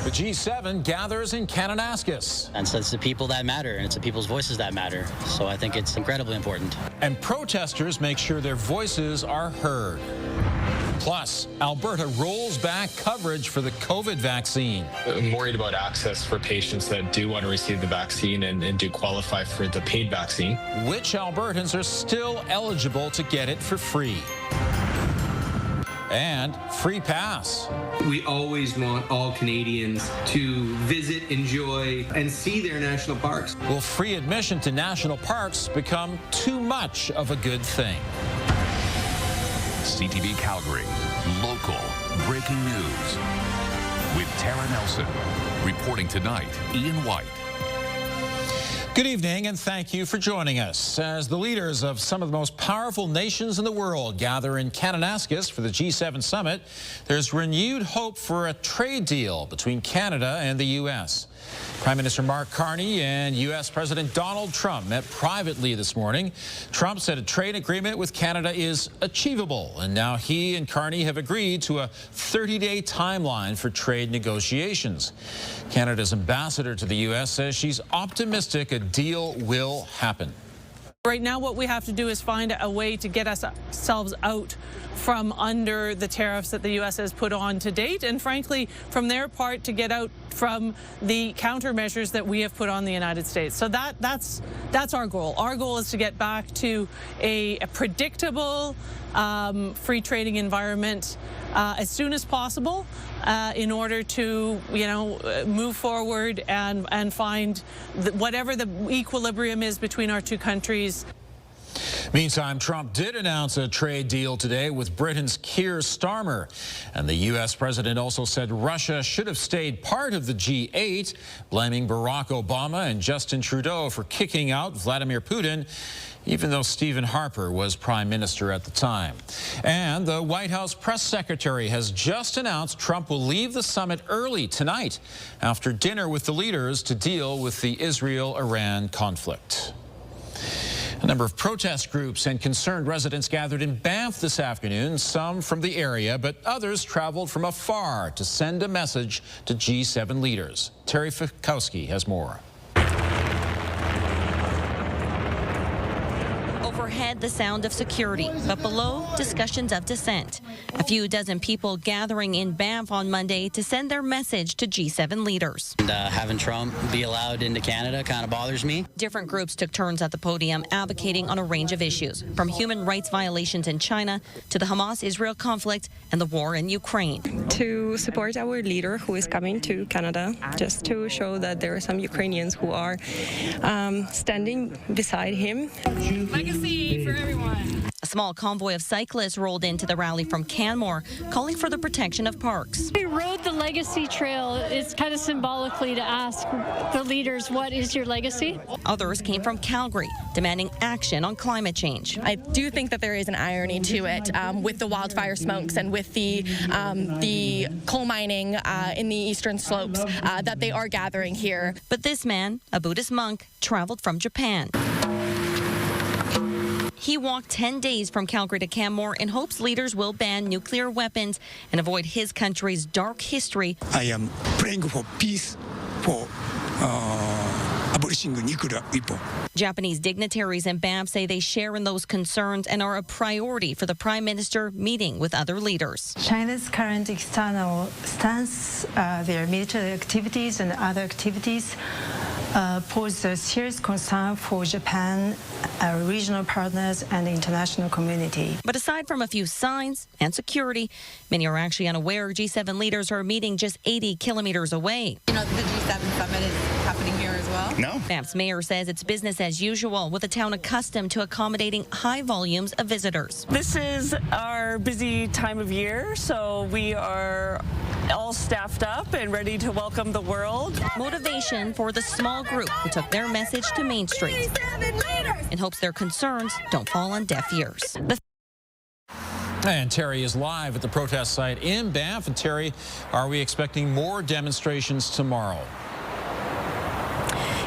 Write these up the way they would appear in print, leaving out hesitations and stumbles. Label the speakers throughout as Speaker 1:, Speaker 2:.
Speaker 1: The G7 gathers in Kananaskis.
Speaker 2: And so it's the people that matter, and it's the people's voices that matter. So I think it's incredibly important.
Speaker 1: And protesters make sure their voices are heard. Plus, Alberta rolls back coverage for the COVID vaccine.
Speaker 3: I'm worried about access for patients that do want to receive the vaccine and do qualify for the paid vaccine.
Speaker 1: Which Albertans are still eligible to get it for free? And free pass.
Speaker 4: We always want all Canadians to visit, enjoy, and see their national parks.
Speaker 1: Will free admission to national parks become too much of a good thing?
Speaker 5: CTV Calgary, local breaking news. With Tara Nelson. Reporting tonight, Ian White.
Speaker 1: Good evening, and thank you for joining us. As the leaders of some of the most powerful nations in the world gather in Kananaskis for the G7 summit, there's renewed hope for a trade deal between Canada and the U.S. Prime Minister Mark Carney and U.S. President Donald Trump met privately this morning. Trump said a trade agreement with Canada is achievable, and now he and Carney have agreed to a 30-day timeline for trade negotiations. Canada's ambassador to the U.S. says she's optimistic a deal will happen.
Speaker 6: Right now, what we have to do is find a way to get ourselves out from under the tariffs that the U.S. has put on to date, and frankly, from their part, to get out from the countermeasures that we have put on the United States. So that's our goal. Our goal is to get back to a predictable, free trading environment as soon as possible in order to, move forward and find whatever the equilibrium is between our two countries.
Speaker 1: Meantime, Trump did announce a trade deal today with Britain's Keir Starmer. And the U.S. president also said Russia should have stayed part of the G8, blaming Barack Obama and Justin Trudeau for kicking out Vladimir Putin, even though Stephen Harper was prime minister at the time. And the White House press secretary has just announced Trump will leave the summit early tonight after dinner with the leaders to deal with the Israel-Iran conflict. A number of protest groups and concerned residents gathered in Banff this afternoon, some from the area, but others traveled from afar to send a message to G7 leaders. Terry Fikowski has more.
Speaker 7: Overhead, the sound of security, but below, discussions of dissent. A few dozen people gathering in Banff on Monday to send their message to G7 leaders.
Speaker 2: And having Trump be allowed into Canada kind of bothers me.
Speaker 7: Different groups took turns at the podium advocating on a range of issues, from human rights violations in China to the Hamas-Israel conflict and the war in Ukraine.
Speaker 8: To support our leader who is coming to Canada, just to show that there are some Ukrainians who are standing beside him.
Speaker 6: Legacy for everyone.
Speaker 7: A small convoy of cyclists rolled into the rally from Canmore, calling for the protection of parks.
Speaker 9: We rode the legacy trail. It's kind of symbolically to ask the leaders, what is your legacy?
Speaker 7: Others came from Calgary, demanding action on climate change.
Speaker 10: I do think that there is an irony to it with the wildfire smokes and with the coal mining in the eastern slopes that they are gathering here.
Speaker 7: But this man, a Buddhist monk, traveled from Japan. He walked 10 days from Calgary to Canmore in hopes leaders will ban nuclear weapons and avoid his country's dark history.
Speaker 11: I am praying for peace, for abolishing nuclear weapons.
Speaker 7: Japanese dignitaries in Banff say they share in those concerns and are a priority for the Prime Minister meeting with other leaders.
Speaker 12: China's current external stance, their military activities and other activities pose a serious concern for Japan, regional partners, and the international community.
Speaker 7: But aside from a few signs and security, many are actually unaware G7 leaders are meeting just 80 kilometers away.
Speaker 13: You know, the G7 summit is happening here as well?
Speaker 11: No.
Speaker 7: Banff's mayor says it's business as usual, with the town accustomed to accommodating high volumes of visitors.
Speaker 14: This is our busy time of year, so we are all staffed up and ready to welcome the world.
Speaker 7: Motivation for the small group who took their message to Main Street in hopes their concerns don't fall on deaf ears.
Speaker 1: And Terry is live at the protest site in Banff. And Terry, are we expecting more demonstrations tomorrow?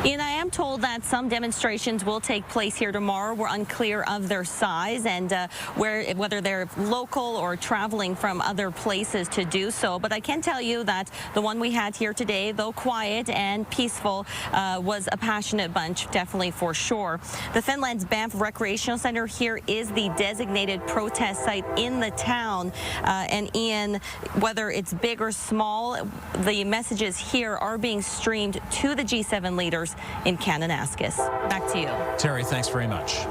Speaker 7: And I am am told that some demonstrations will take place here tomorrow. We're unclear of their size and whether they're local or traveling from other places to do so. But I can tell you that the one we had here today, though quiet and peaceful, was a passionate bunch, definitely for sure. The Finland's Banff Recreational Center here is the designated protest site in the town. And Ian, whether it's big or small, the messages here are being streamed to the G7 leaders in Kananaskis. Back to you.
Speaker 1: Terry, thanks very much.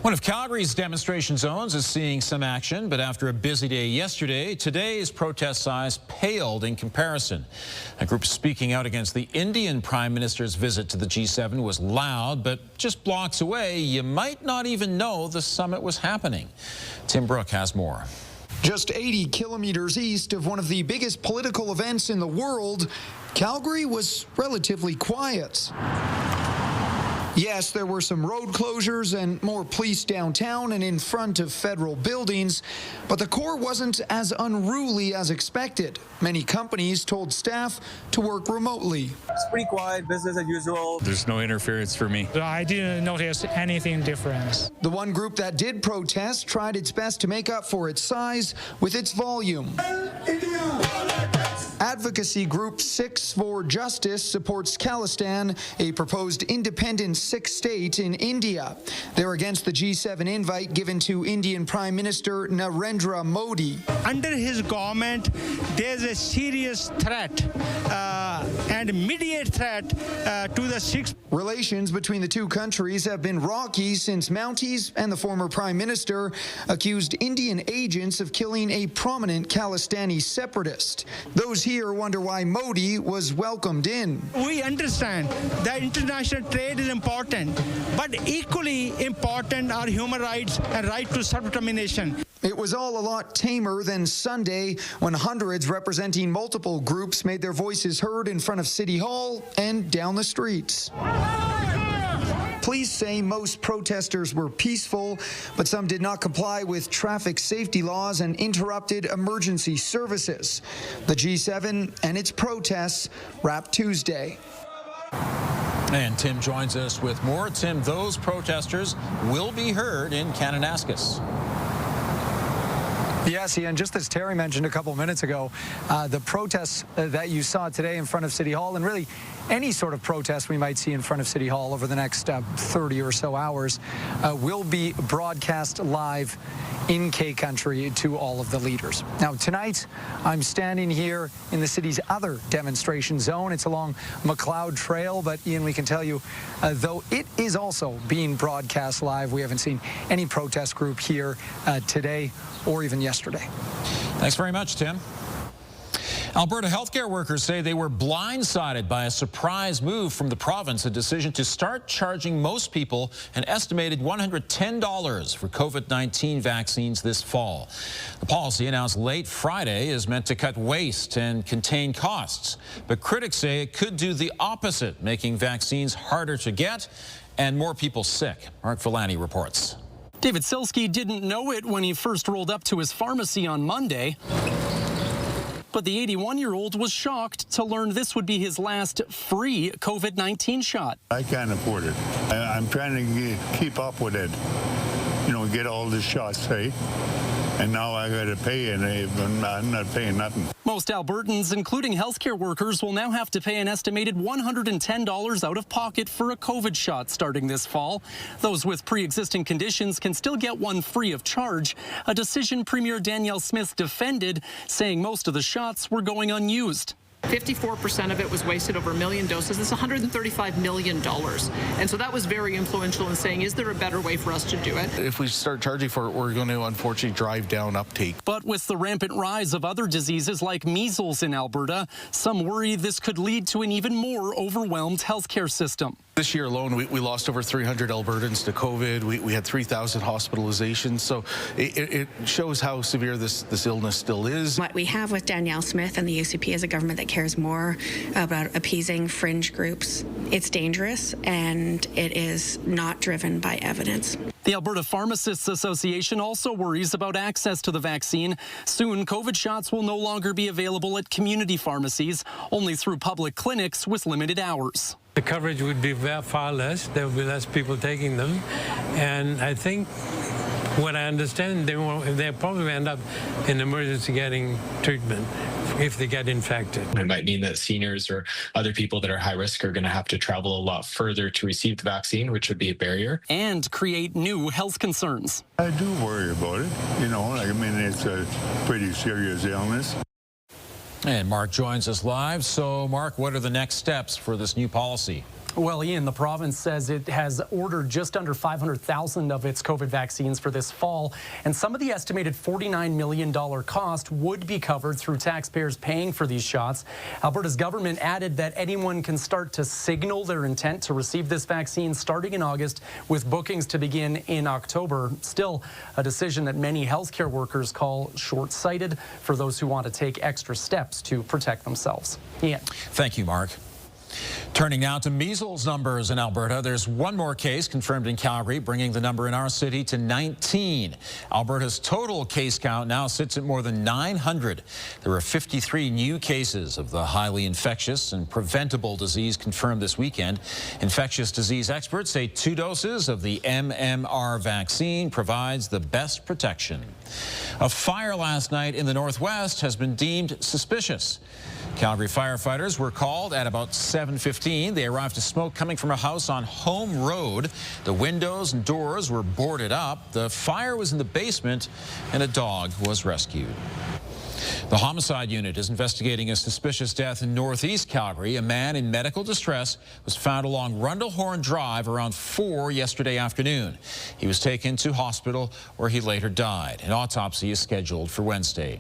Speaker 1: One of Calgary's demonstration zones is seeing some action, but after a busy day yesterday, today's protest size paled in comparison. A group speaking out against the Indian Prime Minister's visit to the G7 was loud, but just blocks away, you might not even know the summit was happening. Tim Brooke has more.
Speaker 15: Just 80 kilometers east of one of the biggest political events in the world, Calgary was relatively quiet. Yes, there were some road closures and more police downtown and in front of federal buildings, but the core wasn't as unruly as expected. Many companies told staff to work remotely.
Speaker 16: It's pretty quiet, business as usual.
Speaker 17: There's no interference for me.
Speaker 18: I didn't notice anything different.
Speaker 15: The one group that did protest tried its best to make up for its size with its volume. Advocacy group 6 for Justice supports Khalistan, a proposed independent Sikh state in India. They're against the G7 invite given to Indian Prime Minister Narendra Modi.
Speaker 18: Under his government, there's a serious threat and immediate threat to the Sikhs.
Speaker 15: Relations between the two countries have been rocky since Mounties and the former Prime Minister accused Indian agents of killing a prominent Khalistani separatist. Those here wonder why Modi was welcomed in.
Speaker 18: We understand that international trade is important, but equally important are human rights and right to self-determination.
Speaker 15: It was all a lot tamer than Sunday when hundreds representing multiple groups made their voices heard in front of City Hall and down the streets. Police say most protesters were peaceful, but some did not comply with traffic safety laws and interrupted emergency services. The G7 and its protests wrap Tuesday.
Speaker 1: And Tim joins us with more. Tim, those protesters will be heard in Kananaskis.
Speaker 19: Yes, Ian, just as Terry mentioned a couple minutes ago, the protests that you saw today in front of City Hall, and really any sort of protest we might see in front of City Hall over the next 30 or so hours, will be broadcast live in K-Country to all of the leaders. Now, tonight, I'm standing here in the city's other demonstration zone. It's along McLeod Trail, but Ian, we can tell you, though it is also being broadcast live, we haven't seen any protest group here today or even yesterday.
Speaker 1: Thanks very much, Tim. Alberta healthcare workers say they were blindsided by a surprise move from the province, a decision to start charging most people an estimated $110 for COVID-19 vaccines this fall. The policy, announced late Friday, is meant to cut waste and contain costs. But critics say it could do the opposite, making vaccines harder to get and more people sick. Mark Villani reports.
Speaker 20: David Silsky didn't know it when he first rolled up to his pharmacy on Monday. But the 81-year-old was shocked to learn this would be his last free COVID-19 shot.
Speaker 21: I can't afford it. I'm trying to keep up with it, get all the shots, right? And now I got to pay, and I'm not paying nothing.
Speaker 20: Most Albertans, including healthcare workers, will now have to pay an estimated $110 out of pocket for a COVID shot starting this fall. Those with pre-existing conditions can still get one free of charge, a decision Premier Danielle Smith defended, saying most of the shots were going unused.
Speaker 22: 54% of it was wasted, over 1 million doses. That's $135 million. And so that was very influential in saying, is there a better way for us to do it?
Speaker 23: If we start charging for it, we're going to unfortunately drive down uptake.
Speaker 20: But with the rampant rise of other diseases like measles in Alberta, some worry this could lead to an even more overwhelmed healthcare system.
Speaker 23: This year alone, we lost over 300 Albertans to COVID. We had 3,000 hospitalizations. So it shows how severe this illness still is.
Speaker 24: What we have with Danielle Smith and the UCP is a government that cares more about appeasing fringe groups. It's dangerous, and it is not driven by evidence.
Speaker 20: The Alberta Pharmacists Association also worries about access to the vaccine. Soon, COVID shots will no longer be available at community pharmacies, only through public clinics with limited hours.
Speaker 3: the coverage would be far less. There would be less people taking them. And I think, what I understand, they'll probably end up in emergency getting treatment if they get infected.
Speaker 4: It might mean that seniors or other people that are high risk are going to have to travel a lot further to receive the vaccine, which would be a barrier.
Speaker 20: And create new health concerns.
Speaker 21: I do worry about it. It's a pretty serious illness.
Speaker 1: And Mark joins us live. So, Mark, what are the next steps for this new policy?
Speaker 20: Well, Ian, the province says it has ordered just under 500,000 of its COVID vaccines for this fall, and some of the estimated $49 million cost would be covered through taxpayers paying for these shots. Alberta's government added that anyone can start to signal their intent to receive this vaccine starting in August, with bookings to begin in October. Still, a decision that many healthcare workers call short-sighted for those who want to take extra steps to protect themselves. Ian.
Speaker 1: Thank you, Mark. Turning now to measles numbers in Alberta. There's one more case confirmed in Calgary, bringing the number in our city to 19. Alberta's total case count now sits at more than 900. There were 53 new cases of the highly infectious and preventable disease confirmed this weekend. Infectious disease experts say 2 doses of the MMR vaccine provides the best protection. A fire last night in the Northwest has been deemed suspicious. Calgary firefighters were called at about 7:15. They arrived to smoke coming from a house on Home Road. The windows and doors were boarded up. The fire was in the basement, and a dog was rescued. The homicide unit is investigating a suspicious death in northeast Calgary. A man in medical distress was found along Rundlehorn Drive around 4 yesterday afternoon. He was taken to hospital where he later died. An autopsy is scheduled for Wednesday.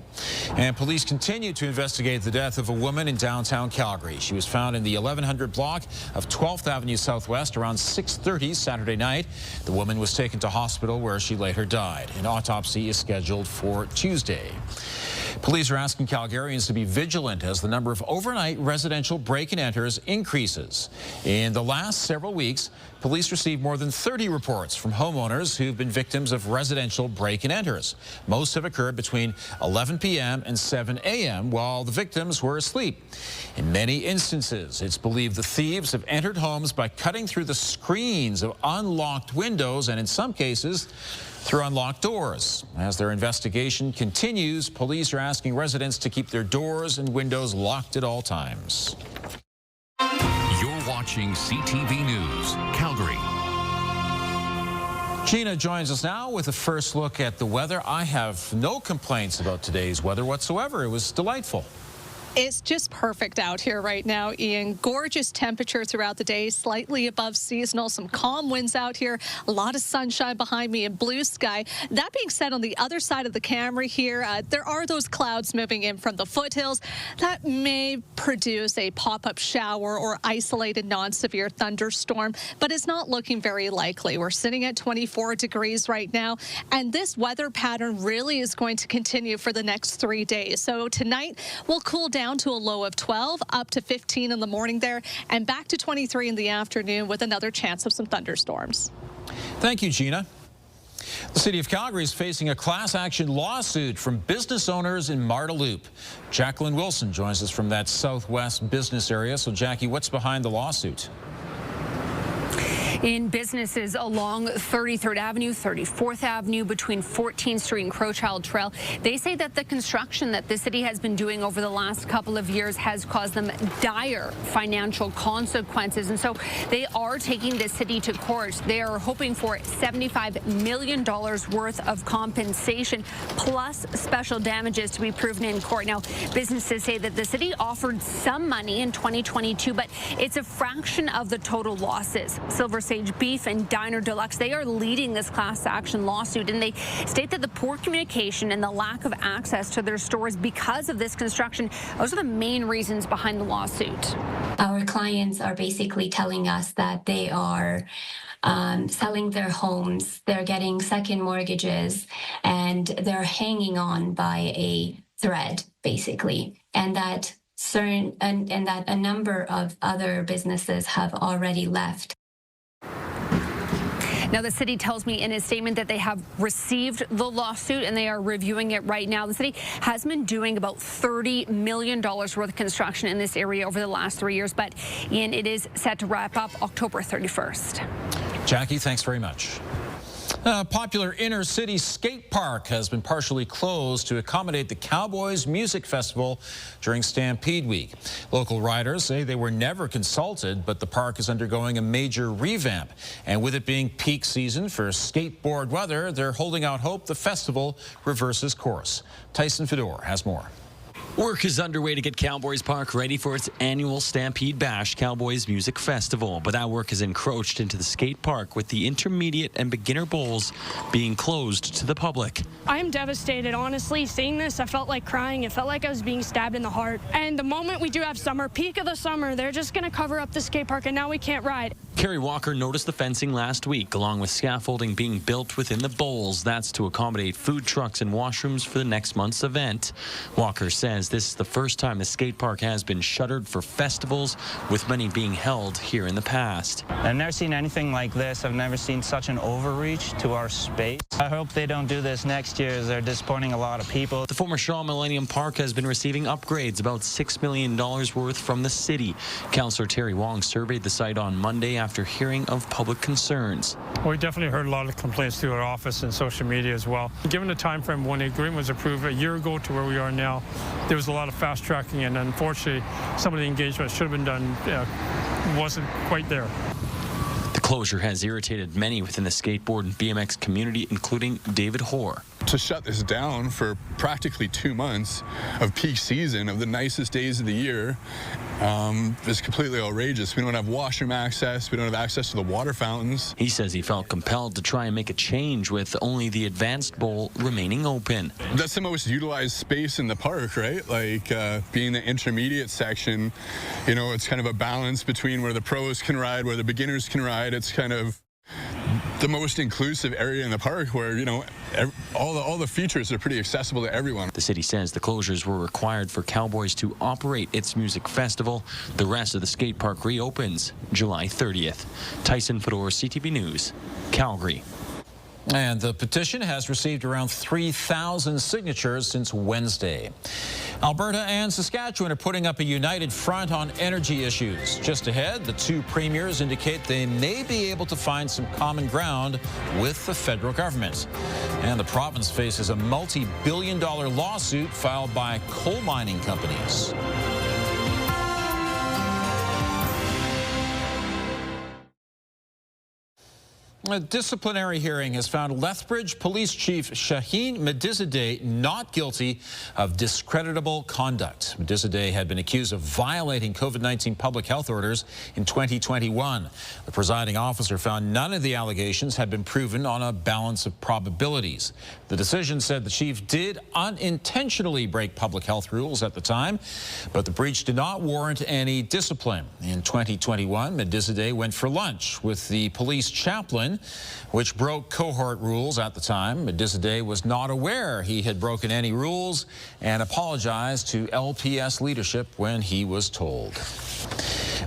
Speaker 1: And police continue to investigate the death of a woman in downtown Calgary. She was found in the 1100 block of 12th Avenue Southwest around 6:30 Saturday night. The woman was taken to hospital where she later died. An autopsy is scheduled for Tuesday. Police are asking Calgarians to be vigilant as the number of overnight residential break-and-enters increases. In the last several weeks, police received more than 30 reports from homeowners who've been victims of residential break-and-enters. Most have occurred between 11 p.m. and 7 a.m. while the victims were asleep. In many instances, it's believed the thieves have entered homes by cutting through the screens of unlocked windows and, in some cases, through unlocked doors. As their investigation continues, police are asking residents to keep their doors and windows locked at all times.
Speaker 5: You're watching CTV News, Calgary.
Speaker 1: Gina joins us now with a first look at the weather. I have no complaints about today's weather whatsoever. It was delightful.
Speaker 17: It's just perfect out here right now, Ian. Gorgeous temperature throughout the day, slightly above seasonal, some calm winds out here, a lot of sunshine behind me and blue sky. That being said, on the other side of the camera here, there are those clouds moving in from the foothills that may produce a pop-up shower or isolated non-severe thunderstorm, but it's not looking very likely. We're sitting at 24 degrees right now, and this weather pattern really is going to continue for the next 3 days. So tonight, we'll cool down to a low of 12, up to 15 in the morning there, and back to 23 in the afternoon with another chance of some thunderstorms.
Speaker 1: Thank you, Gina. The City of Calgary is facing a class action lawsuit from business owners in Marda Loop. Jacqueline Wilson joins us from that southwest business area. So, Jackie, what's behind the lawsuit?
Speaker 25: In businesses along 33rd Avenue, 34th Avenue, between 14th Street and Crowchild Trail, they say that the construction that the city has been doing over the last couple of years has caused them dire financial consequences. And so they are taking the city to court. They are hoping for $75 million worth of compensation plus special damages to be proven in court. Now, businesses say that the city offered some money in 2022, but it's a fraction of the total losses. Silver Sage Beef and Diner Deluxe, they are leading this class action lawsuit, and they state that the poor communication and the lack of access to their stores because of this construction, those are the main reasons behind the lawsuit.
Speaker 26: Our clients are basically telling us that they are selling their homes, they're getting second mortgages, and they're hanging on by a thread, basically, and that that a number of other businesses have already left.
Speaker 25: Now, the city tells me in a statement that they have received the lawsuit and they are reviewing it right now. The city has been doing about $30 million worth of construction in this area over the last 3 years, but Ian, it is set to wrap up October 31st.
Speaker 1: Jackie, thanks very much. A popular inner-city skate park has been partially closed to accommodate the Cowboys Music Festival during Stampede Week. Local riders say they were never consulted, but the park is undergoing a major revamp. And with it being peak season for skateboard weather, they're holding out hope the festival reverses course. Tyson Fedor has more.
Speaker 2: Work is underway to get Cowboys Park ready for its annual Stampede Bash Cowboys Music Festival, but that work has encroached into the skate park with the intermediate and beginner bowls being closed to the public.
Speaker 6: I am devastated, honestly. Seeing this, I felt like crying. It felt like I was being stabbed in the heart. And the moment we do have summer, peak of the summer, they're just going to cover up the skate park, and now we can't ride.
Speaker 2: Kerry Walker noticed the fencing last week, along with scaffolding being built within the bowls. That's to accommodate food trucks and washrooms for the next month's event. Walker says this is the first time the skate park has been shuttered for festivals, with many being held here in the past.
Speaker 8: I've never seen anything like this. I've never seen such an overreach to our space. I hope they don't do this next year, as they're disappointing a lot of people.
Speaker 2: The former Shaw Millennium Park has been receiving upgrades, about $6 million worth from the city. Councillor Terry Wong surveyed the site on Monday after hearing of public concerns.
Speaker 9: We definitely heard a lot of complaints through our office and social media as well. Given the time frame when the agreement was approved a year ago to where we are now, there was a lot of fast tracking, and unfortunately some of the engagement should have been done wasn't quite there.
Speaker 2: The closure has irritated many within the skateboard and BMX community, including David Hoare.
Speaker 10: To shut this down for practically 2 months of peak season, of the nicest days of the year, is completely outrageous. We don't have washroom access. We don't have access to the water fountains.
Speaker 2: He says he felt compelled to try and make a change with only the advanced bowl remaining open.
Speaker 10: That's the most utilized space in the park, right? Like being the intermediate section, you know, it's kind of a balance between where the pros can ride, where the beginners can ride. It's kind of the most inclusive area in the park where, you know, all the features are pretty accessible to everyone.
Speaker 2: The city says the closures were required for Cowboys to operate its music festival. The rest of the skate park reopens July 30th. Tyson Fedor, CTV News, Calgary.
Speaker 1: And the petition has received around 3,000 signatures since Wednesday. Alberta and Saskatchewan are putting up a united front on energy issues. Just ahead, the two premiers indicate they may be able to find some common ground with the federal government. And the province faces a multi-billion-dollar lawsuit filed by coal mining companies. A disciplinary hearing has found Lethbridge Police Chief Shaheen Medizadeh not guilty of discreditable conduct. Medizadeh had been accused of violating COVID-19 public health orders in 2021. The presiding officer found none of the allegations had been proven on a balance of probabilities. The decision said the chief did unintentionally break public health rules at the time, but the breach did not warrant any discipline. In 2021, Medizadeh went for lunch with the police chaplain, which broke cohort rules at the time. Medizadeh was not aware he had broken any rules and apologized to LPS leadership when he was told.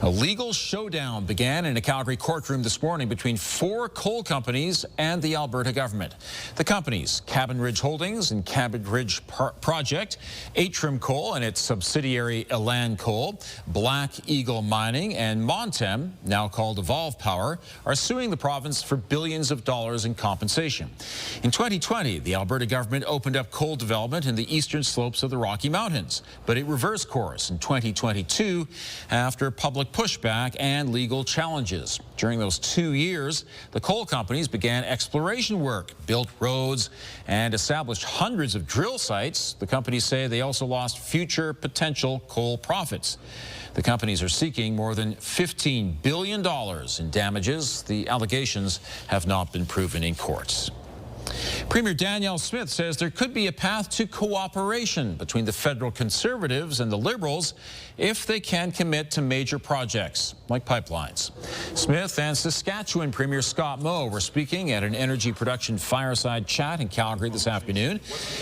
Speaker 1: A legal showdown began in a Calgary courtroom this morning between 4 coal companies and the Alberta government. The companies, Cabin Ridge Holdings and Cabin Ridge Project, Atrium Coal and its subsidiary Elan Coal, Black Eagle Mining, and Montem, now called Evolve Power, are suing the province for billions of dollars in compensation. In 2020, the Alberta government opened up coal development in the eastern slopes of the Rocky Mountains, but it reversed course in 2022 after public pushback and legal challenges. During those 2 years, the coal companies began exploration work, built roads, and established hundreds of drill sites. The companies say they also lost future potential coal profits. The companies are seeking more than $15 billion in damages. The allegations have not been proven in courts. Premier Danielle Smith says there could be a path to cooperation between the federal Conservatives and the Liberals if they can commit to major projects like pipelines. Smith and Saskatchewan Premier Scott Moe were speaking at an energy production fireside chat in Calgary this afternoon.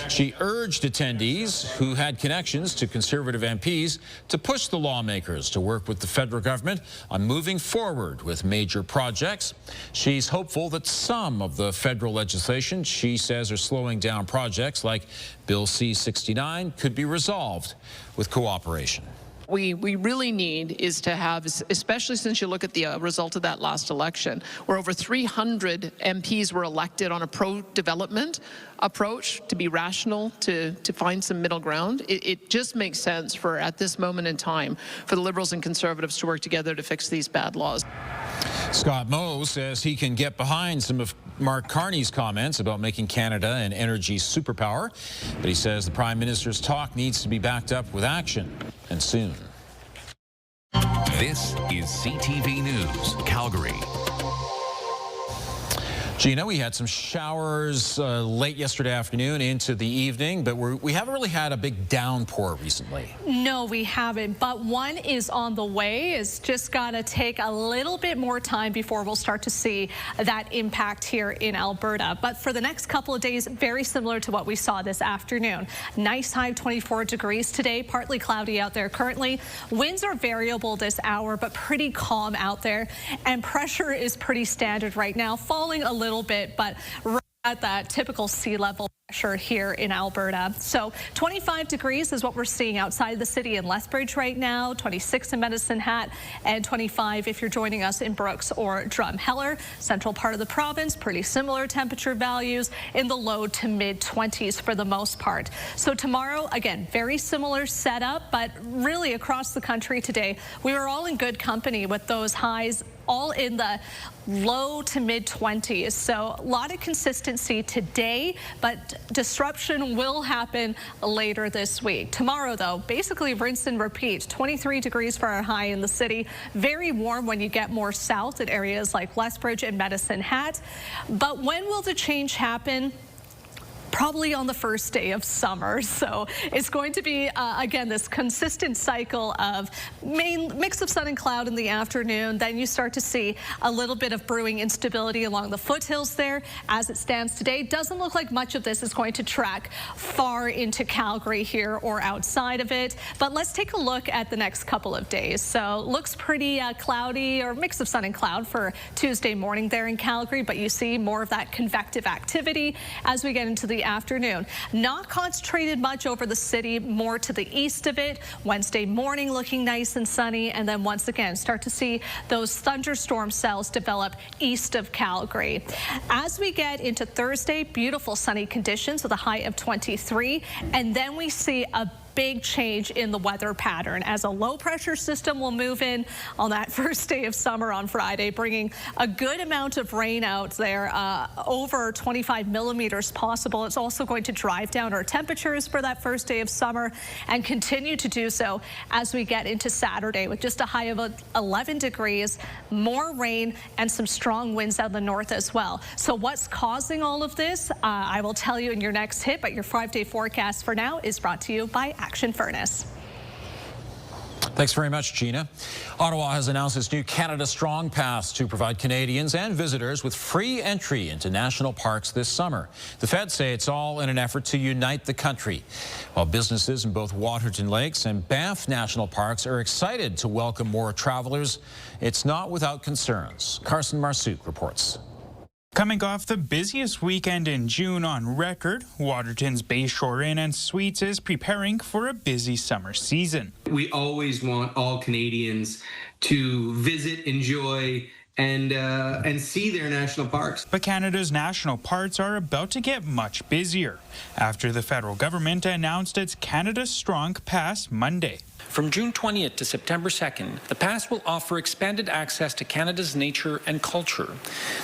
Speaker 1: She urged attendees who had connections to Conservative MPs to push the lawmakers to work with the federal government on moving forward with major projects. She's hopeful that some of the federal legislation she says are slowing down projects like Bill C-69 could be resolved with cooperation.
Speaker 22: We really need is to have, especially since you look at the result of that last election, where over 300 MPs were elected on a pro-development approach, to be rational, to find some middle ground. It just makes sense for, at this moment in time, for the Liberals and Conservatives to work together to fix these bad laws.
Speaker 1: Scott Moe says he can get behind some of Mark Carney's comments about making Canada an energy superpower, but he says the Prime Minister's talk needs to be backed up with action, and soon.
Speaker 5: This is CTV News, Calgary.
Speaker 1: Gina, we had some showers late yesterday afternoon into the evening, but we haven't really had a big downpour recently.
Speaker 17: No, we haven't, but one is on the way. It's just got to take a little bit more time before we'll start to see that impact here in Alberta. But for the next couple of days, very similar to what we saw this afternoon. Nice high 24 degrees today, partly cloudy out there currently. Winds are variable this hour, but pretty calm out there. And pressure is pretty standard right now, falling a little bit, but right at that typical sea level pressure here in Alberta. So 25 degrees is what we're seeing outside the city in Lethbridge right now, 26 in Medicine Hat, and 25 if you're joining us in Brooks or Drumheller. Central part of the province, pretty similar temperature values in the low to mid 20s for the most part. So tomorrow, again, very similar setup, but really across the country today, we were all in good company with those highs all in the low to mid 20s. So a lot of consistency today, but disruption will happen later this week. Tomorrow, though, basically rinse and repeat. 23 degrees for our high in the city. Very warm when you get more south at areas like Lethbridge and Medicine Hat. But when will the change happen? Probably on the first day of summer. So it's going to be, again, this consistent cycle of mix of sun and cloud in the afternoon. Then you start to see a little bit of brewing instability along the foothills there. As it stands today, doesn't look like much of this is going to track far into Calgary here or outside of it. But let's take a look at the next couple of days. So looks pretty cloudy, or mix of sun and cloud for Tuesday morning there in Calgary. But you see more of that convective activity as we get into the afternoon. Not concentrated much over the city, more to the east of it. Wednesday morning looking nice and sunny, and then once again start to see those thunderstorm cells develop east of Calgary. As we get into Thursday, beautiful sunny conditions with a high of 23, and then we see a big change in the weather pattern as a low pressure system will move in on that first day of summer on Friday, bringing a good amount of rain out there, over 25 millimeters possible. It's also going to drive down our temperatures for that first day of summer and continue to do so as we get into Saturday with just a high of 11 degrees, more rain and some strong winds out of the north as well. So what's causing all of this? I will tell you in your next hit, but your 5-day forecast for now is brought to you by Action Furnace.
Speaker 1: Thanks very much, Gina. Ottawa has announced its new Canada Strong Pass to provide Canadians and visitors with free entry into national parks this summer. The feds say it's all in an effort to unite the country. While businesses in both Waterton Lakes and Banff National Parks are excited to welcome more travelers, it's not without concerns. Carson Marsouk reports.
Speaker 7: Coming off the busiest weekend in June on record, Waterton's Bayshore Inn and Suites is preparing for a busy summer season.
Speaker 11: We always want all Canadians to visit, enjoy, and see their national parks.
Speaker 7: But Canada's national parks are about to get much busier after the federal government announced its Canada Strong Pass Monday.
Speaker 12: From June 20th to September 2nd, the pass will offer expanded access to Canada's nature and culture.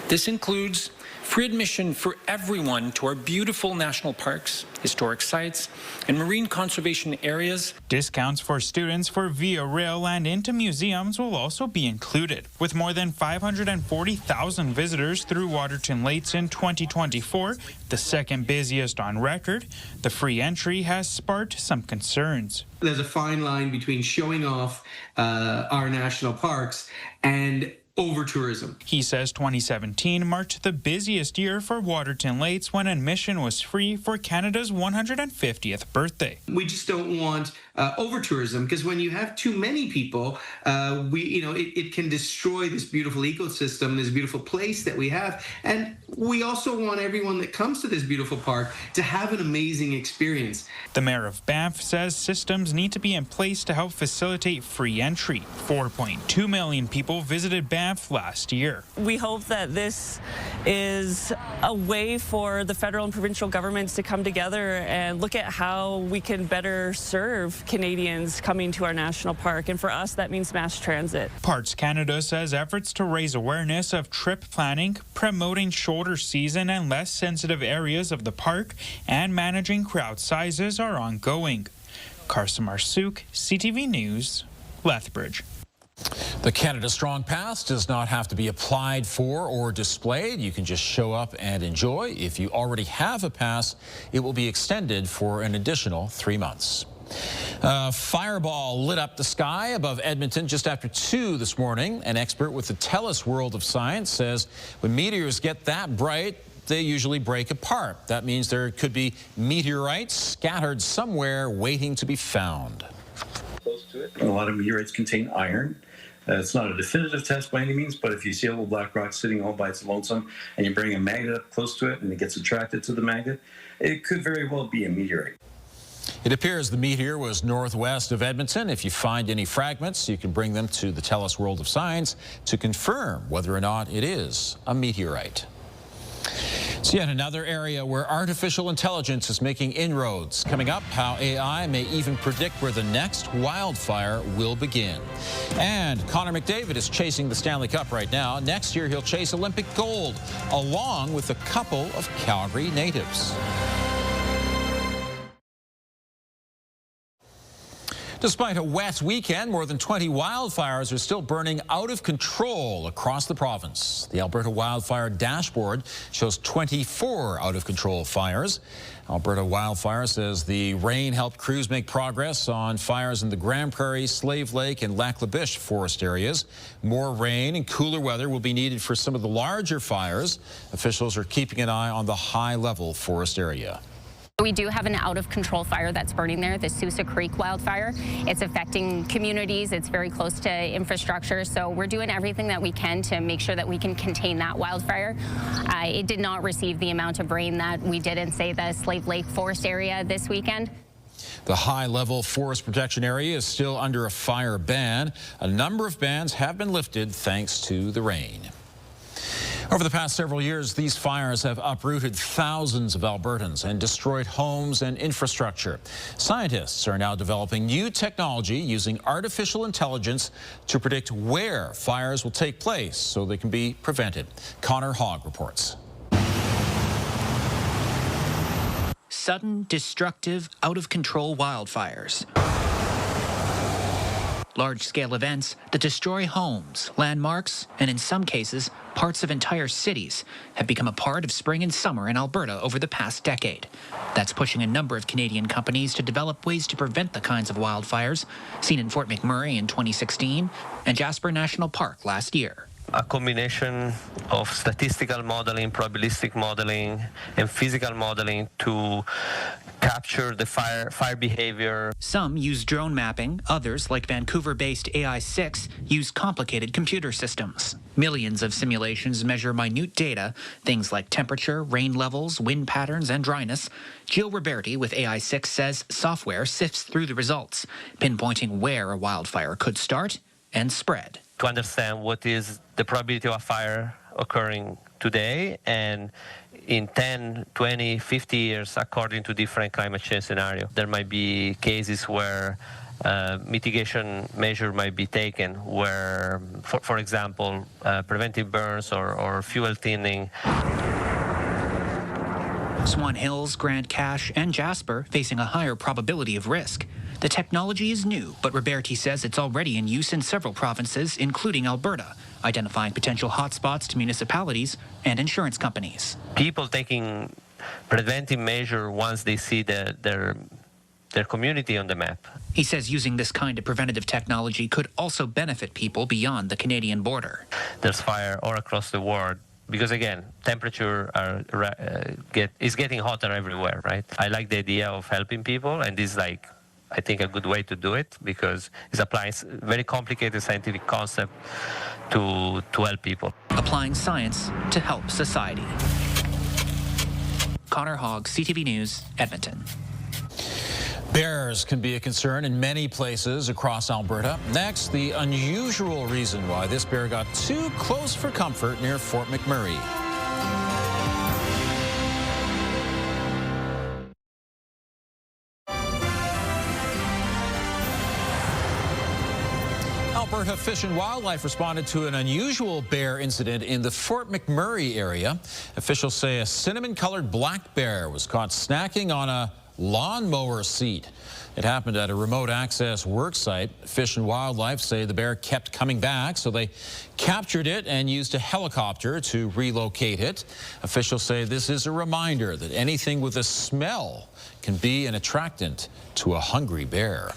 Speaker 12: This includes free admission for everyone to our beautiful national parks, historic sites, and marine conservation areas.
Speaker 7: Discounts for students for Via Rail and into museums will also be included. With more than 540,000 visitors through Waterton Lakes in 2024, the second busiest on record, the free entry has sparked some concerns.
Speaker 11: There's a fine line between showing off our national parks and over-tourism.
Speaker 7: He says 2017 marked the busiest year for Waterton Lakes when admission was free for Canada's 150th birthday.
Speaker 11: We just don't want over-tourism, because when you have too many people, it can destroy this beautiful ecosystem, this beautiful place that we have. And we also want everyone that comes to this beautiful park to have an amazing experience.
Speaker 7: The mayor of Banff says systems need to be in place to help facilitate free entry. 4.2 million people visited Banff last year.
Speaker 13: We hope that this is a way for the federal and provincial governments to come together and look at how we can better serve Canadians coming to our national park. And for us, that means mass transit.
Speaker 7: Parks Canada says efforts to raise awareness of trip planning, promoting shorter season and less sensitive areas of the park, and managing crowd sizes are ongoing. Carson Marsouk, CTV News, Lethbridge.
Speaker 1: The Canada Strong Pass does not have to be applied for or displayed. You can just show up and enjoy. If you already have a pass, it will be extended for an additional 3 months. A fireball lit up the sky above Edmonton just after 2 this morning. An expert with the TELUS World of Science says when meteors get that bright, they usually break apart. That means there could be meteorites scattered somewhere waiting to be found.
Speaker 14: Close to it. A lot of meteorites contain iron. It's not a definitive test by any means, but if you see a little black rock sitting all by its lonesome and you bring a magnet up close to it and it gets attracted to the magnet, it could very well be a meteorite.
Speaker 1: It appears the meteor was northwest of Edmonton. If you find any fragments, you can bring them to the TELUS World of Science to confirm whether or not it is a meteorite. It's yet another area where artificial intelligence is making inroads. Coming up, how AI may even predict where the next wildfire will begin. And Connor McDavid is chasing the Stanley Cup right now. Next year, he'll chase Olympic gold, along with a couple of Calgary natives. Despite a wet weekend, more than 20 wildfires are still burning out of control across the province. The Alberta Wildfire Dashboard shows 24 out-of-control fires. Alberta Wildfire says the rain helped crews make progress on fires in the Grand Prairie, Slave Lake, and Lac La Biche forest areas. More rain and cooler weather will be needed for some of the larger fires. Officials are keeping an eye on the high-level forest area.
Speaker 15: We do have an out-of-control fire that's burning there, the Sousa Creek wildfire. It's affecting communities. It's very close to infrastructure, so we're doing everything that we can to make sure that we can contain that wildfire. It did not receive the amount of rain that we did in, say, the Slave Lake forest area this weekend.
Speaker 1: The high-level forest protection area is still under a fire ban. A number of bans have been lifted thanks to the rain. Over the past several years, these fires have uprooted thousands of Albertans and destroyed homes and infrastructure. Scientists are now developing new technology using artificial intelligence to predict where fires will take place so they can be prevented. Connor Hogg reports.
Speaker 16: Sudden, destructive, out-of-control wildfires. Large-scale events that destroy homes, landmarks, and in some cases, parts of entire cities have become a part of spring and summer in Alberta over the past decade. That's pushing a number of Canadian companies to develop ways to prevent the kinds of wildfires seen in Fort McMurray in 2016 and Jasper National Park last year.
Speaker 18: A combination of statistical modeling, probabilistic modeling, and physical modeling to capture the fire behavior.
Speaker 16: Some use drone mapping, others, like Vancouver-based AI6, use complicated computer systems. Millions of simulations measure minute data, things like temperature, rain levels, wind patterns, and dryness. Jill Roberti with AI6 says software sifts through the results, pinpointing where a wildfire could start and spread.
Speaker 18: To understand what is the probability of a fire occurring today and in 10, 20, 50 years according to different climate change scenarios. There might be cases where mitigation measure might be taken where, for example, preventive burns or fuel thinning.
Speaker 16: Swan Hills, Grant Cache, and Jasper facing a higher probability of risk. The technology is new, but Roberti says it's already in use in several provinces, including Alberta, identifying potential hotspots to municipalities and insurance companies.
Speaker 18: People taking preventive measure once they see their community on the map.
Speaker 16: He says using this kind of preventative technology could also benefit people beyond the Canadian border.
Speaker 18: There's fire all across the world because, again, temperature is getting hotter everywhere, right? I like the idea of helping people, and this is I think a good way to do it because it applies very complicated scientific concept to help people.
Speaker 16: Applying science to help society. Connor Hogg, CTV News, Edmonton.
Speaker 1: Bears can be a concern in many places across Alberta. Next, the unusual reason why this bear got too close for comfort near Fort McMurray. Alberta Fish and Wildlife responded to an unusual bear incident in the Fort McMurray area. Officials say a cinnamon-colored black bear was caught snacking on a lawnmower seat. It happened at a remote access work site. Fish and Wildlife say the bear kept coming back, so they captured it and used a helicopter to relocate it. Officials say this is a reminder that anything with a smell can be an attractant to a hungry bear.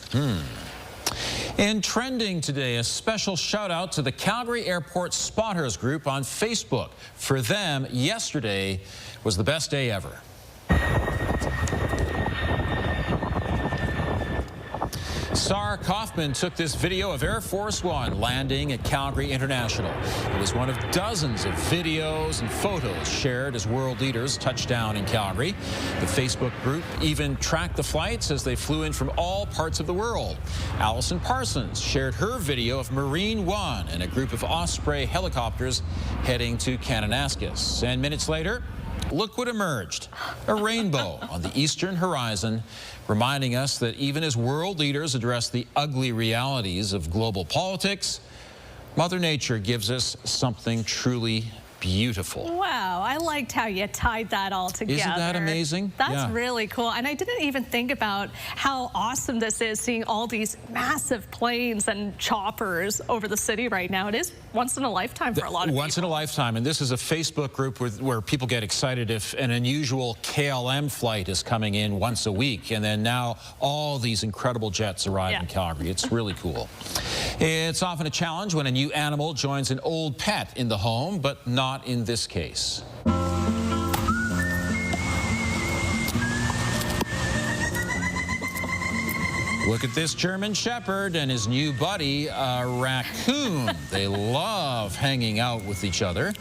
Speaker 1: In trending today, a special shout out to the Calgary Airport Spotters group on Facebook. For them, yesterday was the best day ever. Sar Kaufman took this video of Air Force One landing at Calgary International. It was one of dozens of videos and photos shared as world leaders touched down in Calgary. The Facebook group even tracked the flights as they flew in from all parts of the world. Allison Parsons shared her video of Marine One and a group of Osprey helicopters heading to Kananaskis. And minutes later, look what emerged, a rainbow on the eastern horizon, reminding us that even as world leaders address the ugly realities of global politics, Mother Nature gives us something truly beautiful.
Speaker 17: Wow, I liked how you tied that all together.
Speaker 1: Isn't that amazing?
Speaker 17: That's really cool. And I didn't even think about how awesome this is, seeing all these massive planes and choppers over the city right now. It is once in a lifetime for a lot of people.
Speaker 1: Once in a lifetime. And this is a Facebook group where people get excited if an unusual KLM flight is coming in once a week. And then now all these incredible jets arrive in Calgary. It's really cool. It's often a challenge when a new animal joins an old pet in the home, but not in this case. Look at this German Shepherd and his new buddy, a raccoon. They love hanging out with each other.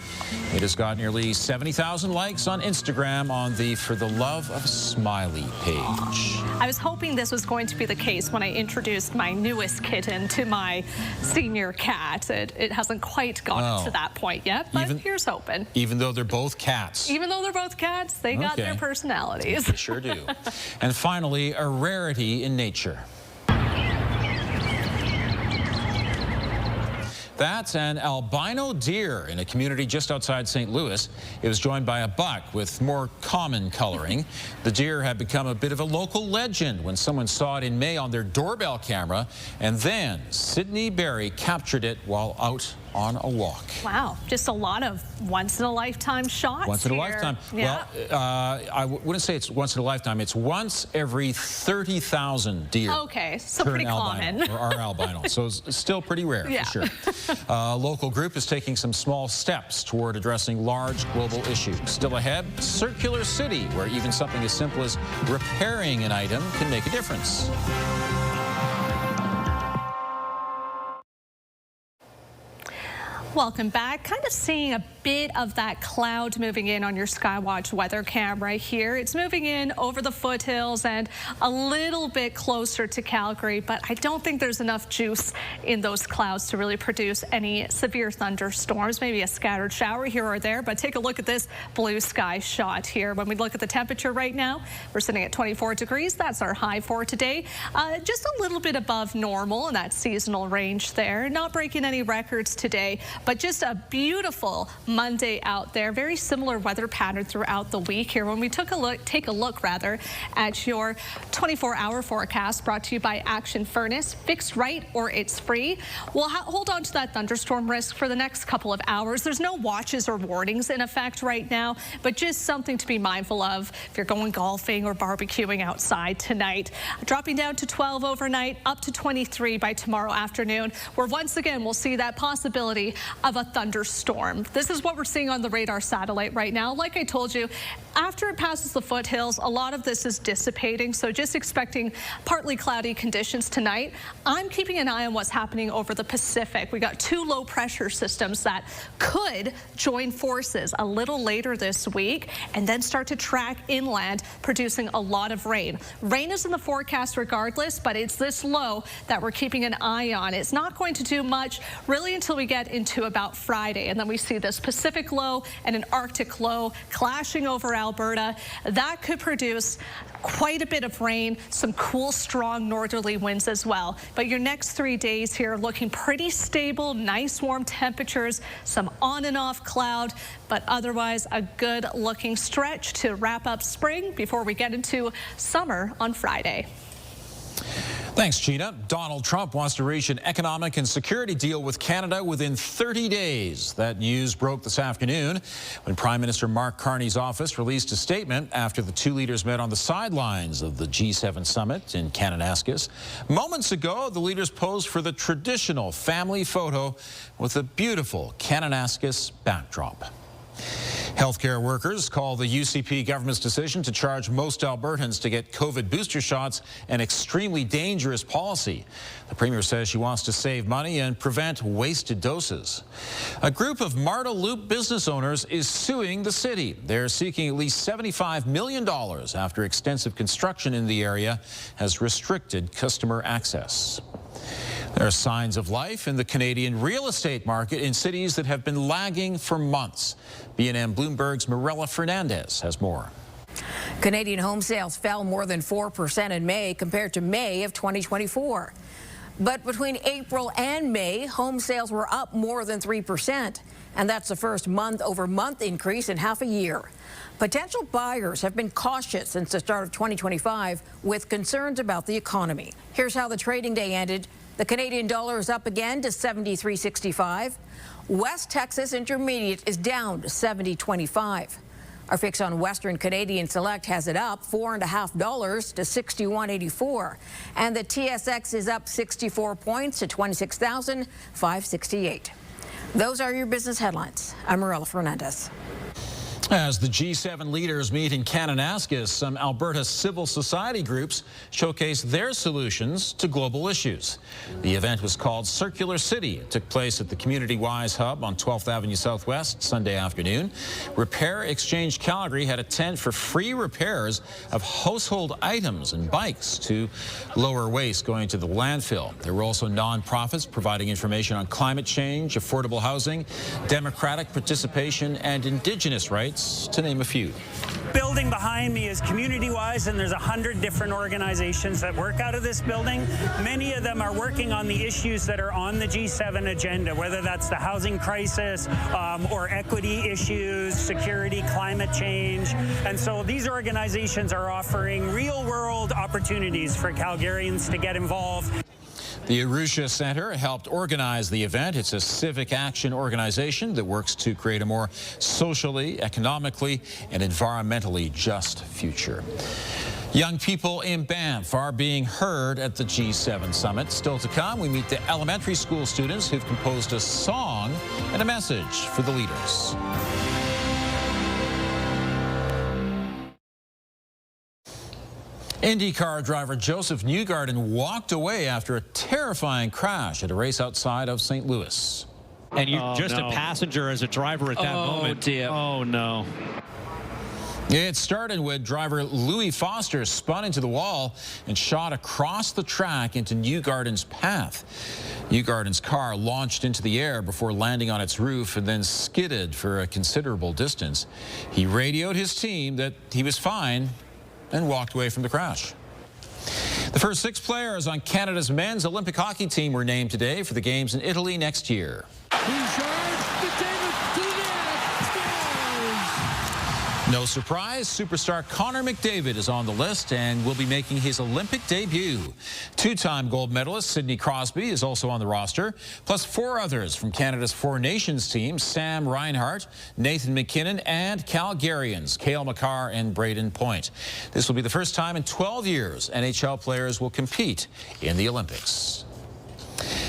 Speaker 1: It has got nearly 70,000 likes on Instagram on the For the Love of Smiley page.
Speaker 17: I was hoping this was going to be the case when I introduced my newest kitten to my senior cat. It hasn't quite gotten to that point yet, but here's hoping.
Speaker 1: Even though they're both cats.
Speaker 17: Even though they're both cats, they got their personalities.
Speaker 1: They sure do. And finally, a rarity in nature. That's an albino deer in a community just outside St. Louis. It was joined by a buck with more common coloring. The deer had become a bit of a local legend when someone saw it in May on their doorbell camera, and then Sydney Berry captured it while out on a walk.
Speaker 17: Wow, just a lot of once-in-a-lifetime shots.
Speaker 1: Once in a lifetime.
Speaker 17: Yeah.
Speaker 1: Well, I wouldn't say it's once in a lifetime. It's once every 30,000 deer.
Speaker 17: Okay, so pretty common.
Speaker 1: Or are albino. So it's still pretty rare, for sure. A local group is taking some small steps toward addressing large global issues. Still ahead, Circular City, where even something as simple as repairing an item can make a difference.
Speaker 17: Welcome back. Kind of seeing a bit of that cloud moving in on your Skywatch weather camera here. It's moving in over the foothills and a little bit closer to Calgary, but I don't think there's enough juice in those clouds to really produce any severe thunderstorms. Maybe a scattered shower here or there, but take a look at this blue sky shot here. When we look at the temperature right now, we're sitting at 24 degrees. That's our high for today. Just a little bit above normal in that seasonal range there. Not breaking any records today, but just a beautiful Monday out there. Very similar weather pattern throughout the week here. When we take a look at your 24-hour forecast brought to you by Action Furnace, fixed right or it's free. We'll hold on to that thunderstorm risk for the next couple of hours. There's no watches or warnings in effect right now, but just something to be mindful of if you're going golfing or barbecuing outside tonight. Dropping down to 12 overnight, up to 23 by tomorrow afternoon, where once again we'll see that possibility of a thunderstorm. This is what we're seeing on the radar satellite right now. Like I told you, after it passes the foothills, a lot of this is dissipating, so just expecting partly cloudy conditions tonight. I'm keeping an eye on what's happening over the Pacific. We got two low pressure systems that could join forces a little later this week and then start to track inland, producing a lot of rain. Rain is in the forecast regardless, but it's this low that we're keeping an eye on. It's not going to do much really until we get into about Friday, and then we see this Pacific low and an Arctic low clashing over Alberta. That could produce quite a bit of rain, some cool, strong northerly winds as well. But your next 3 days here looking pretty stable, nice warm temperatures, some on and off cloud, but otherwise a good looking stretch to wrap up spring before we get into summer on Friday.
Speaker 1: Thanks, Gina. Donald Trump wants to reach an economic and security deal with Canada within 30 days. That news broke this afternoon when Prime Minister Mark Carney's office released a statement after the two leaders met on the sidelines of the G7 summit in Kananaskis. Moments ago, the leaders posed for the traditional family photo with a beautiful Kananaskis backdrop. Healthcare workers call the UCP government's decision to charge most Albertans to get COVID booster shots an extremely dangerous policy. The Premier says she wants to save money and prevent wasted doses. A group of Marda Loop business owners is suing the city. They're seeking at least $75 million after extensive construction in the area has restricted customer access. There are signs of life in the Canadian real estate market in cities that have been lagging for months. BNN Bloomberg's Marda Fernandez has more.
Speaker 3: Canadian home sales fell more than 4% in May compared to May of 2024. But between April and May, home sales were up more than 3%. And that's the first month-over-month increase in half a year. Potential buyers have been cautious since the start of 2025 with concerns about the economy. Here's how the trading day ended. The Canadian dollar is up again to 73.65. West Texas Intermediate is down to 70.25. Our fix on Western Canadian Select has it up $4.50 to 61.84. And the TSX is up 64 points to 26,568. Those are your business headlines. I'm Marda Fernandez.
Speaker 1: As the G7 leaders meet in Kananaskis, some Alberta civil society groups showcase their solutions to global issues. The event was called Circular City. It took place at the Community Wise Hub on 12th Avenue Southwest Sunday afternoon. Repair Exchange Calgary had a tent for free repairs of household items and bikes to lower waste going to the landfill. There were also nonprofits providing information on climate change, affordable housing, democratic participation, and Indigenous rights, to name a few.
Speaker 4: Building behind me is Community Wise, and there's 100 different organizations that work out of this building. Many of them are working on the issues that are on the G7 agenda, whether that's the housing crisis or equity issues, security, climate change. And so these organizations are offering real-world opportunities for Calgarians to get involved.
Speaker 1: The Arusha Center helped organize the event. It's a civic action organization that works to create a more socially, economically, and environmentally just future. Young people in Banff are being heard at the G7 summit. Still to come, we meet the elementary school students who've composed a song and a message for the leaders. IndyCar driver Joseph Newgarden walked away after a terrifying crash at a race outside of St. Louis.
Speaker 19: And you're a passenger as a driver at that moment.
Speaker 2: Dear.
Speaker 19: Oh, no.
Speaker 1: It started when driver Louis Foster spun into the wall and shot across the track into Newgarden's path. Newgarden's car launched into the air before landing on its roof and then skidded for a considerable distance. He radioed his team that he was fine and walked away from the crash. The first 6 players on Canada's men's Olympic hockey team were named today for the games in Italy next year.
Speaker 21: He charged the David to the net.
Speaker 1: No surprise, superstar Connor McDavid is on the list and will be making his Olympic debut. Two-time gold medalist Sidney Crosby is also on the roster, plus 4 others from Canada's Four Nations team: Sam Reinhart, Nathan McKinnon, and Calgarians Cale Makar and Braden Point. This will be the first time in 12 years NHL players will compete in the Olympics.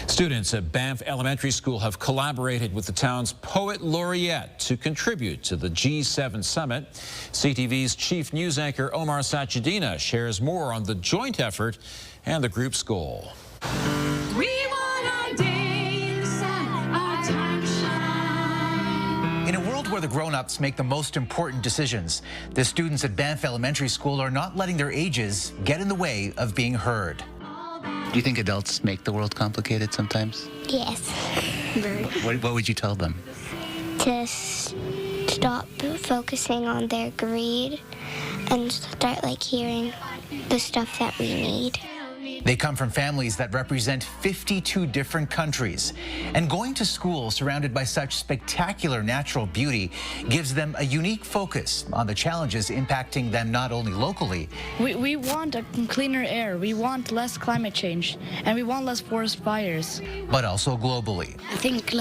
Speaker 1: Students at Banff Elementary School have collaborated with the town's poet laureate to contribute to the G7 summit. CTV's chief news anchor Omar Sachedina shares more on the joint effort and the group's goal.
Speaker 20: We want our days and our time shine.
Speaker 21: In a world where the grown-ups make the most important decisions, the students at Banff Elementary School are not letting their ages get in the way of being heard.
Speaker 23: Do you think adults make the world complicated sometimes?
Speaker 24: Yes. Very.
Speaker 23: What would you tell them?
Speaker 24: To stop focusing on their greed and start hearing the stuff that we need.
Speaker 21: They come from families that represent 52 different countries, and going to school surrounded by such spectacular natural beauty gives them a unique focus on the challenges impacting them not only locally.
Speaker 25: We want a cleaner air, we want less climate change, and we want less forest fires.
Speaker 21: But also globally.
Speaker 24: I think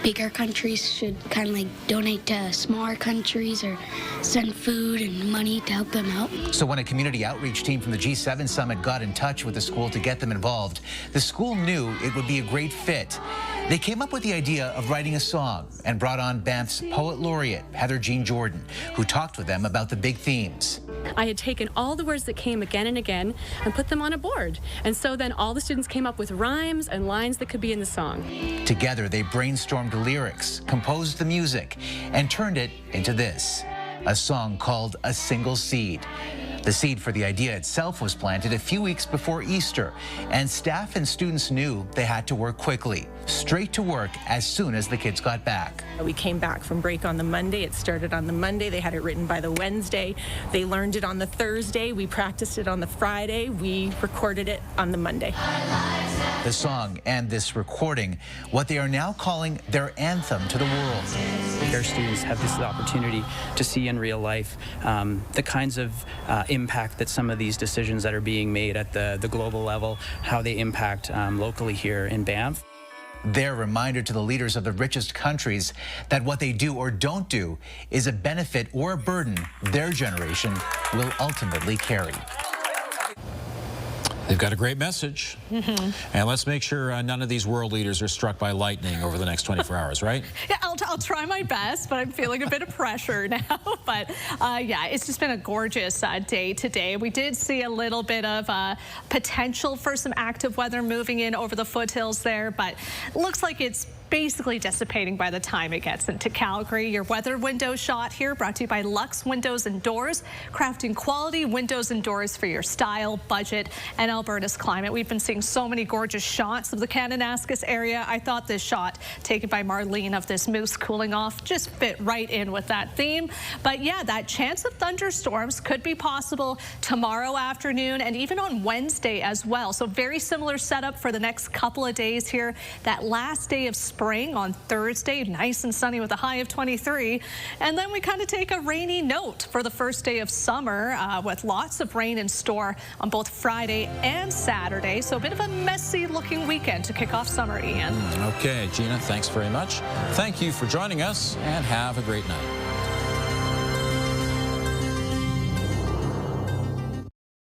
Speaker 24: bigger countries should kind of donate to smaller countries or send food and money to help them out.
Speaker 21: So when a community outreach team from the G7 summit got in touch with the school to get them involved, the school knew it would be a great fit. They came up with the idea of writing a song and brought on Banff's poet laureate, Heather Jean Jordan, who talked with them about the big themes.
Speaker 26: I had taken all the words that came again and again and put them on a board. And so then all the students came up with rhymes and lines that could be in the song.
Speaker 21: Together, they brainstormed lyrics, composed the music, and turned it into this, a song called A Single Seed. The seed for the idea itself was planted a few weeks before Easter, and staff and students knew they had to work quickly, straight to work as soon as the kids got back.
Speaker 27: We came back from break on the Monday. It started on the Monday. They had it written by the Wednesday. They learned it on the Thursday. We practiced it on the Friday. We recorded it on the Monday.
Speaker 21: The song and this recording, what they are now calling their anthem to the world.
Speaker 28: Our students have this opportunity to see in real life the kinds of impact that some of these decisions that are being made at the global level, how they impact locally here in Banff.
Speaker 21: Their reminder to the leaders of the richest countries that what they do or don't do is a benefit or a burden their generation will ultimately carry.
Speaker 1: They've got a great message. And let's make sure none of these world leaders are struck by lightning over the next 24 hours, right?
Speaker 17: Yeah, I'll try my best, but I'm feeling a bit of pressure now. But yeah, it's just been a gorgeous day today. We did see a little bit of potential for some active weather moving in over the foothills there, but looks like it's basically dissipating by the time it gets into Calgary. Your weather window shot here brought to you by Lux Windows and Doors, crafting quality windows and doors for your style, budget, and Alberta's climate. We've been seeing so many gorgeous shots of the Kananaskis area. I thought this shot taken by Marlene of this moose cooling off just fit right in with that theme. But yeah, that chance of thunderstorms could be possible tomorrow afternoon and even on Wednesday as well. So very similar setup for the next couple of days here. That last day of spring on Thursday, nice and sunny with a high of 23. And then we kind of take a rainy note for the first day of summer with lots of rain in store on both Friday and Saturday. So a bit of a messy looking weekend to kick off summer, Ian.
Speaker 1: Okay, Gina, thanks very much. Thank you for joining us and have a great night.